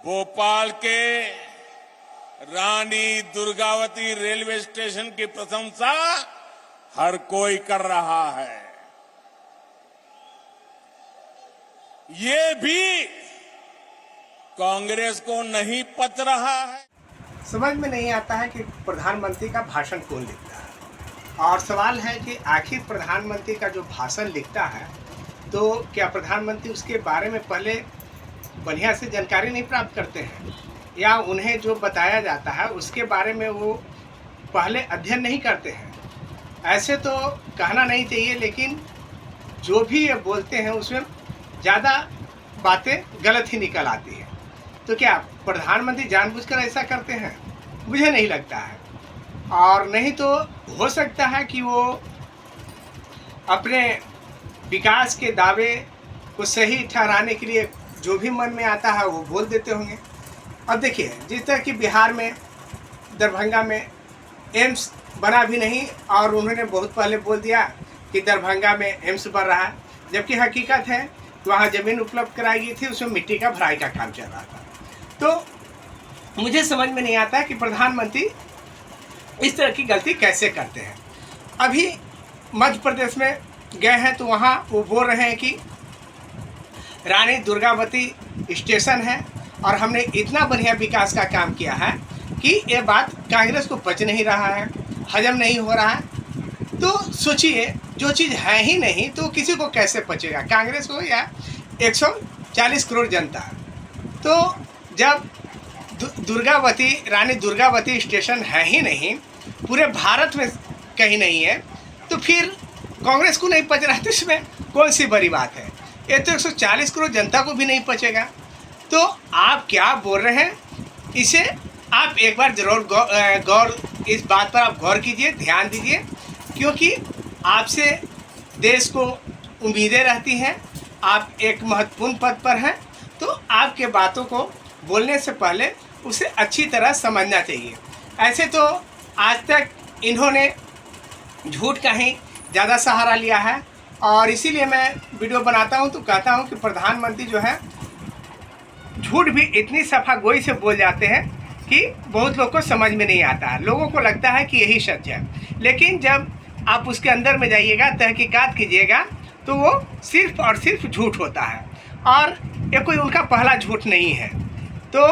भोपाल के Rani Durgavati railway station की प्रशंसा हर कोई कर रहा है। ये भी कांग्रेस को नहीं पच रहा है। समझ में नहीं आता है कि प्रधानमंत्री का भाषण कौन लिखता है, और सवाल है कि आखिर प्रधानमंत्री का जो भाषण लिखता है तो क्या प्रधानमंत्री उसके बारे में पहले बढ़िया से जानकारी नहीं प्राप्त करते हैं, या उन्हें जो बताया जाता है उसके बारे में वो पहले अध्ययन नहीं करते हैं। ऐसे तो कहना नहीं चाहिए, लेकिन जो भी ये बोलते हैं उसमें ज़्यादा बातें गलत ही निकल आती हैं। तो क्या प्रधानमंत्री जानबूझकर ऐसा करते हैं? मुझे नहीं लगता है। और नहीं तो हो सकता है कि वो अपने विकास के दावे को सही ठहराने के लिए जो भी मन में आता है वो बोल देते होंगे। अब देखिए, जिस तरह कि बिहार में दरभंगा में एम्स बना भी नहीं, और उन्होंने बहुत पहले बोल दिया कि दरभंगा में एम्स बन रहा है, जबकि हकीकत है कि वहाँ ज़मीन उपलब्ध कराई गई थी, उसमें मिट्टी का भराई का काम चल रहा था। तो मुझे समझ में नहीं आता कि प्रधानमंत्री इस तरह की गलती कैसे करते हैं। अभी मध्य प्रदेश में गए हैं तो वहाँ वो बोल रहे हैं कि रानी दुर्गावती स्टेशन है और हमने इतना बढ़िया विकास का काम किया है कि ये बात कांग्रेस को पच नहीं रहा है, हजम नहीं हो रहा है। तो सोचिए, जो चीज़ है ही नहीं तो किसी को कैसे पचेगा, कांग्रेस हो या 140 करोड़ जनता। तो जब रानी दुर्गावती स्टेशन है ही नहीं, पूरे भारत में कहीं नहीं है, तो फिर कांग्रेस को नहीं पच रहा है तो इसमें कौन सी बड़ी बात है? ये तो 140 करोड़ जनता को भी नहीं पचेगा। तो आप क्या बोल रहे हैं, इसे आप एक बार जरूर गौर इस बात पर आप गौर कीजिए, ध्यान दीजिए, क्योंकि आपसे देश को उम्मीदें रहती हैं। आप एक महत्वपूर्ण पद पर हैं, तो आपके बातों को बोलने से पहले उसे अच्छी तरह समझना चाहिए। ऐसे तो आज तक इन्होंने झूठ का ही ज़्यादा सहारा लिया है, और इसीलिए मैं वीडियो बनाता हूं तो कहता हूं कि प्रधानमंत्री जो है झूठ भी इतनी सफा गोई से बोल जाते हैं कि बहुत लोग को समझ में नहीं आता है। लोगों को लगता है कि यही सच है, लेकिन जब आप उसके अंदर में जाइएगा, तहकीकात कीजिएगा, तो वो सिर्फ और सिर्फ झूठ होता है, और ये कोई उनका पहला झूठ नहीं है। तो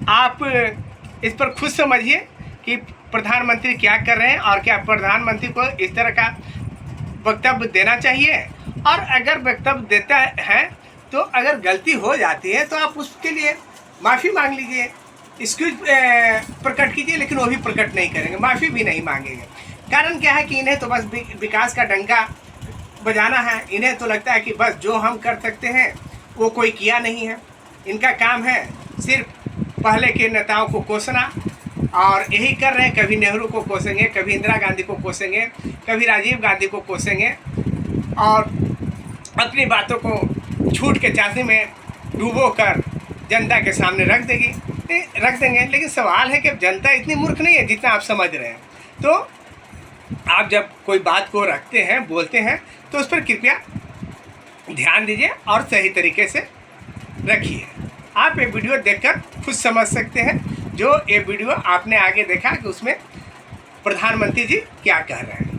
आप इस पर खुद समझिए कि प्रधानमंत्री क्या कर रहे हैं, और क्या प्रधानमंत्री को इस तरह का वक्तव्य देना चाहिए। और अगर वक्तव्य देता है तो अगर गलती हो जाती है तो आप उसके लिए माफ़ी मांग लीजिए, एक्सक्यूज प्रकट कीजिए, लेकिन वो भी प्रकट नहीं करेंगे, माफ़ी भी नहीं मांगेंगे। कारण क्या है कि इन्हें तो बस विकास का डंका बजाना है। इन्हें तो लगता है कि बस जो हम कर सकते हैं वो कोई किया नहीं है। इनका काम है सिर्फ पहले के नेताओं को कोसना, और यही कर रहे हैं। कभी नेहरू को कोसेंगे, कभी इंदिरा गांधी को कोसेंगे, कभी राजीव गांधी को कोसेंगे, और अपनी बातों को झूठ के चाशनी में डूबो कर जनता के सामने रख देंगे। लेकिन सवाल है कि जनता इतनी मूर्ख नहीं है जितना आप समझ रहे हैं। तो आप जब कोई बात को रखते हैं, बोलते हैं, तो उस पर कृपया ध्यान दीजिए और सही तरीके से रखिए। आप ये वीडियो देखकर खुद समझ सकते हैं, जो ये वीडियो आपने आगे देखा कि उसमें प्रधानमंत्री जी क्या कह रहे हैं।